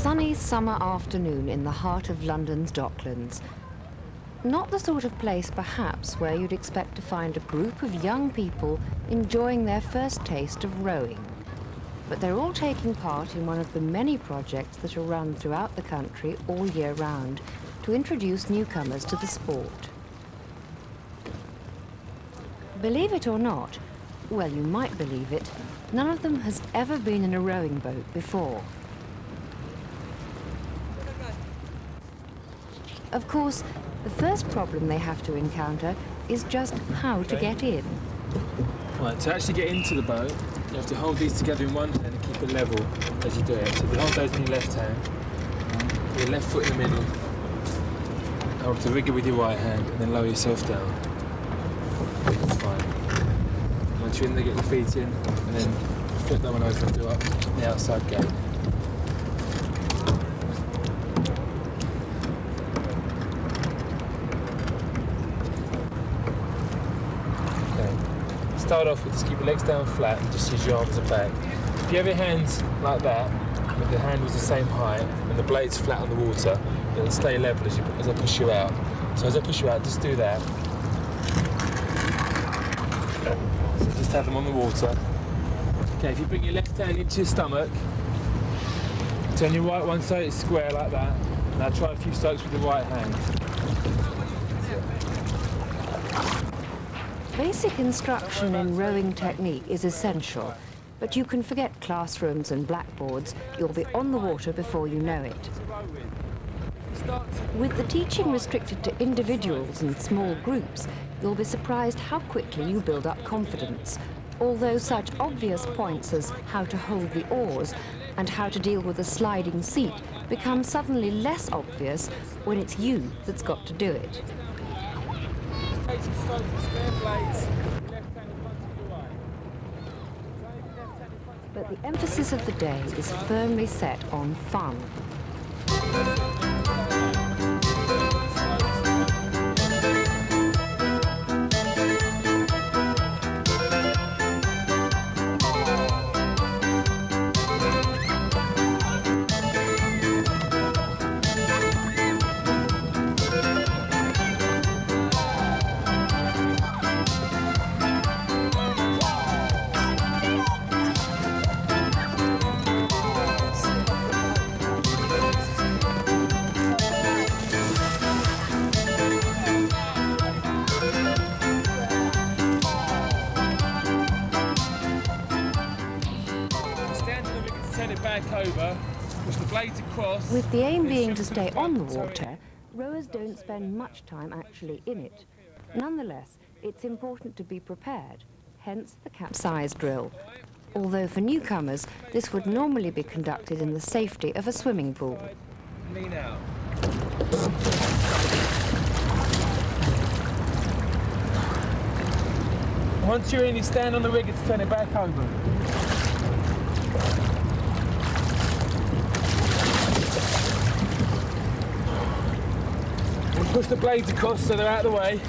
sunny summer afternoon in the heart of London's Docklands. Not the sort of place, perhaps, where you'd expect to find a group of young people enjoying their first taste of rowing. But they're all taking part in one of the many projects that are run throughout the country all year round to introduce newcomers to the sport. Believe it or not, well, you might believe it, none of them has ever been in a rowing boat before. Of course, the first problem they have to encounter is just how to get in. Right, to actually get into the boat, you have to hold these together in one hand and keep it level as you do it. So if you hold those in your left hand, your left foot in the middle, hold the rigger with your right hand and then lower yourself down. That's fine. Once you're in there, get your feet in and then flip that one over and do up the outside gate. Start off with just keep your legs down flat and just use your arms as a back. If you have your hands like that, with the handles the same height and the blades flat on the water, it'll stay level as I push you out. So as I push you out, just do that. So just have them on the water. Okay, if you bring your left hand into your stomach, turn your right one so it's square like that. Now try a few strokes with the right hand. Basic instruction in rowing technique is essential, but you can forget classrooms and blackboards. You'll be on the water before you know it. With the teaching restricted to individuals and small groups, you'll be surprised how quickly you build up confidence. Although such obvious points as how to hold the oars and how to deal with a sliding seat become suddenly less obvious when it's you that's got to do it. But the emphasis of the day is firmly set on fun. With the aim being to stay on the water, rowers don't spend much time actually in it. Nonetheless, it's important to be prepared, hence the capsize drill. Although for newcomers, this would normally be conducted in the safety of a swimming pool. Lean out. Once you're in, you stand on the rigger to turn it back over. Push the blades across so they're out of the way.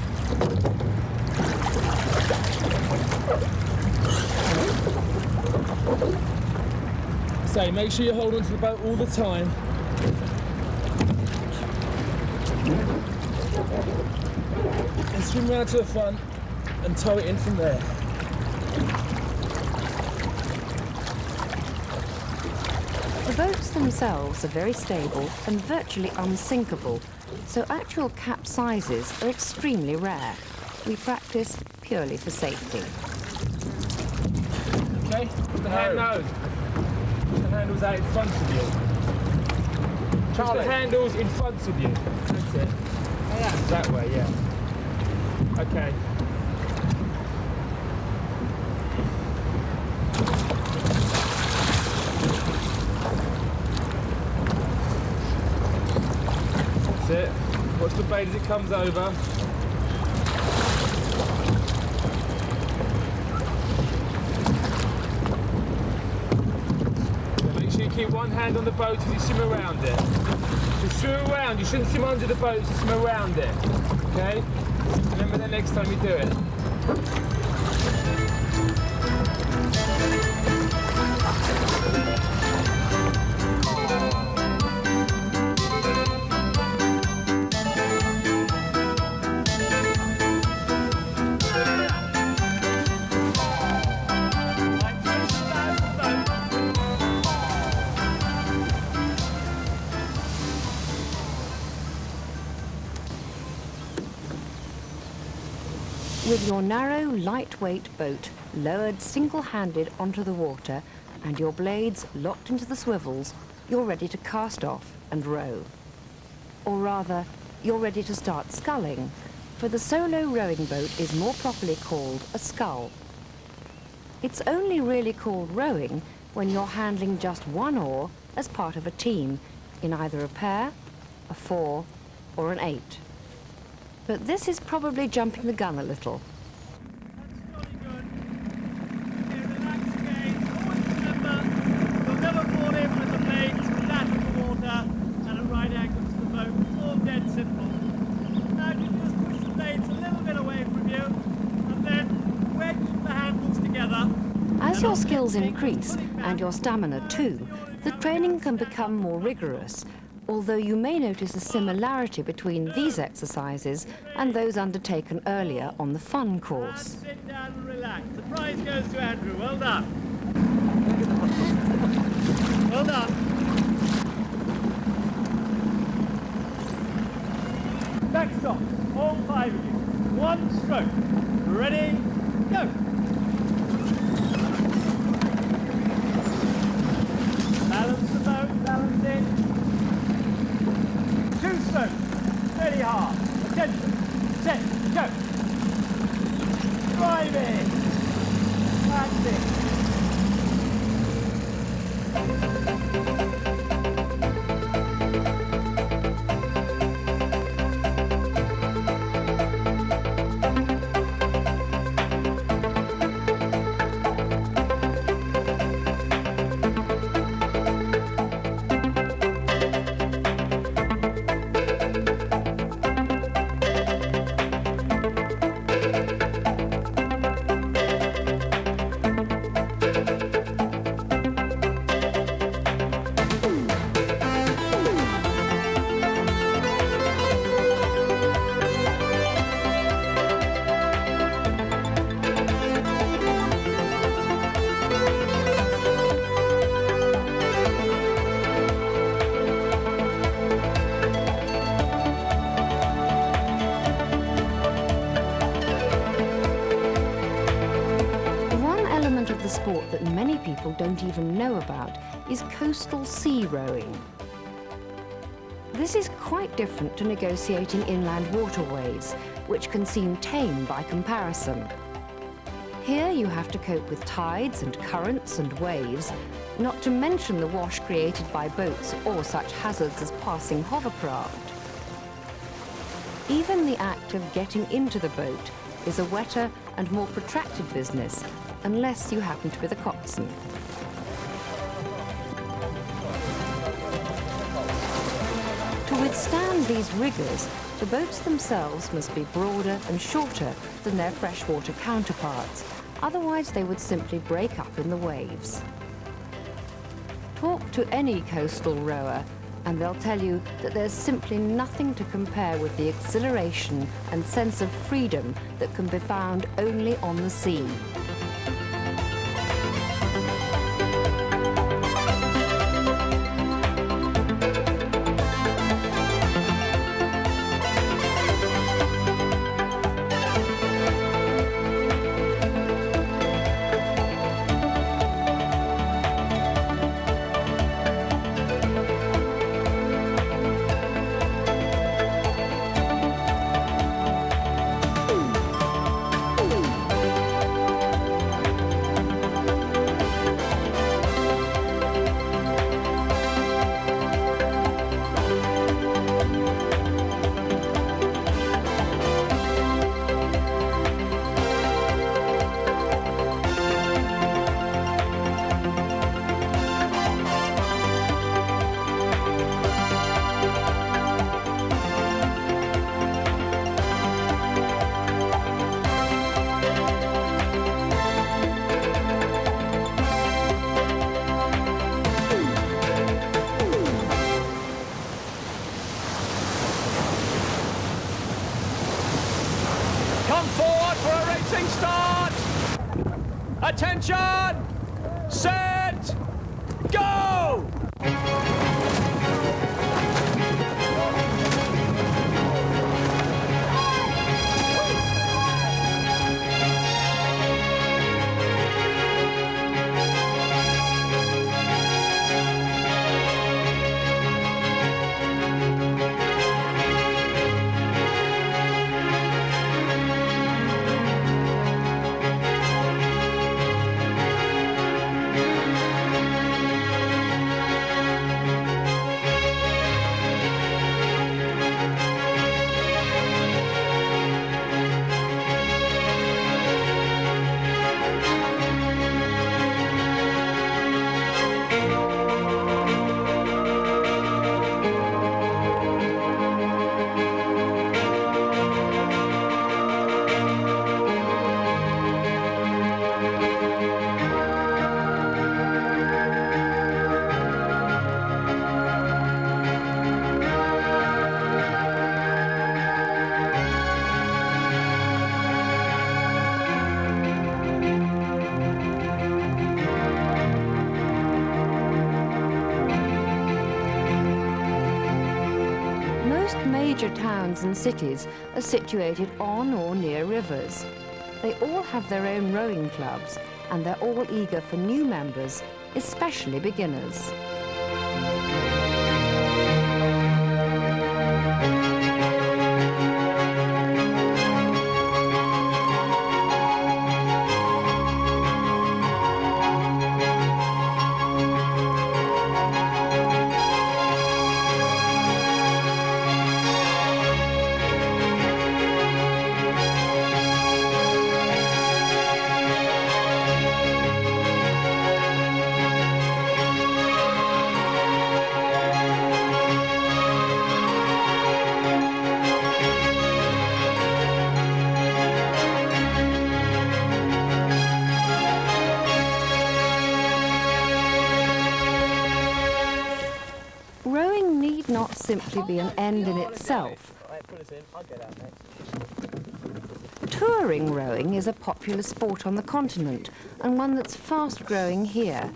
So make sure you hold onto the boat all the time. And swim round to the front and tow it in from there. The boats themselves are very stable and virtually unsinkable, so actual capsizes are extremely rare. We practice purely for safety. Okay, the hand nose. The handles out in front of you. Push the handles in front of you. That's it. Yeah. That way, yeah. Okay. That's it. Watch the blade as it comes over. Keep one hand on the boat as you swim around it. Just swim around, you shouldn't swim under the boat, just swim around it. Okay? Remember that next time you do it. With your narrow, lightweight boat lowered single-handed onto the water and your blades locked into the swivels, you're ready to cast off and row. Or rather, you're ready to start sculling, for the solo rowing boat is more properly called a scull. It's only really called rowing when you're handling just one oar as part of a team in either a pair, a 4, or an 8. But this is probably jumping the gun a little. That's jolly good. Okay, relax again. Always remember, you'll never fall in with the blades flat in the water and at right angles to the boat. It's all dead simple. Now you just push the blades a little bit away from you and then wedge the handles together. As your skills increase, and your stamina too, the training can become more rigorous, although you may notice a similarity between these exercises and those undertaken earlier on the fun course. Sit down and relax. The prize goes to Andrew. Well done. Well done. Next off, all 5 of you. 1 stroke. Ready? Go. Balance the boat, balance it. 2 strokes, steady hard. Attention, set, go. Drive it. That's it. Sport that many people don't even know about is coastal sea rowing. This is quite different to negotiating inland waterways, which can seem tame by comparison. Here you have to cope with tides and currents and waves, not to mention the wash created by boats or such hazards as passing hovercraft. Even the act of getting into the boat is a wetter and more protracted business, unless you happen to be the coxswain. To withstand these rigours, the boats themselves must be broader and shorter than their freshwater counterparts, otherwise they would simply break up in the waves. Talk to any coastal rower and they'll tell you that there's simply nothing to compare with the exhilaration and sense of freedom that can be found only on the sea. Attention! Set! Go! major towns and cities are situated on or near rivers. They all have their own rowing clubs, and they're all eager for new members, especially beginners. Rowing need not simply be an end in itself. Touring rowing is a popular sport on the continent, and one that's fast growing here.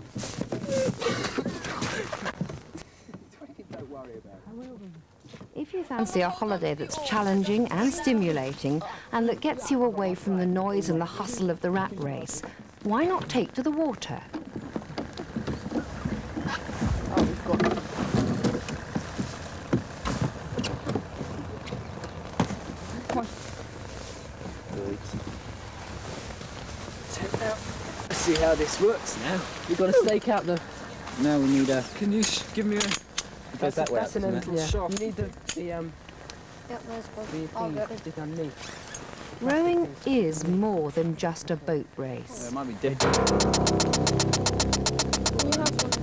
If you fancy a holiday that's challenging and stimulating, and that gets you away from the noise and the hustle of the rat race, why not take to the water? Let's see how this works now. We've got to stake out the... Now we need a... Can you give me a... It goes that way, that's an doesn't end it? shot. You need the Yep, there's one. I'll get it. stick underneath. Rowing is more than just a boat race. It might be different. You have one of those.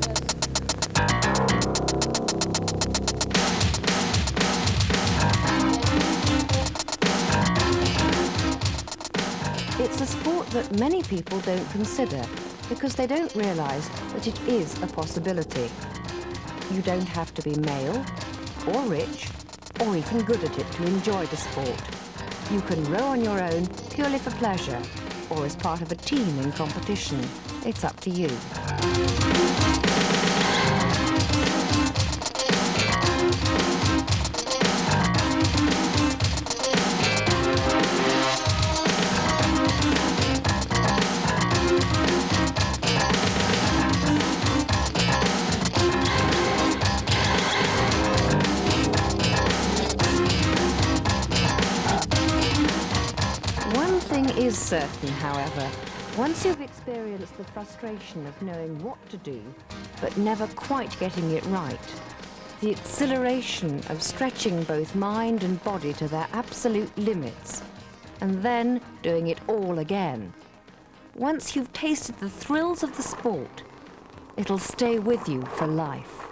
It's a sport that many people don't consider because they don't realise that it is a possibility. You don't have to be male, or rich, or even good at it to enjoy the sport. You can row on your own purely for pleasure, or as part of a team in competition. It's up to you. One thing is certain, however. Once you've experienced the frustration of knowing what to do, but never quite getting it right, the exhilaration of stretching both mind and body to their absolute limits, and then doing it all again. Once you've tasted the thrills of the sport, it'll stay with you for life.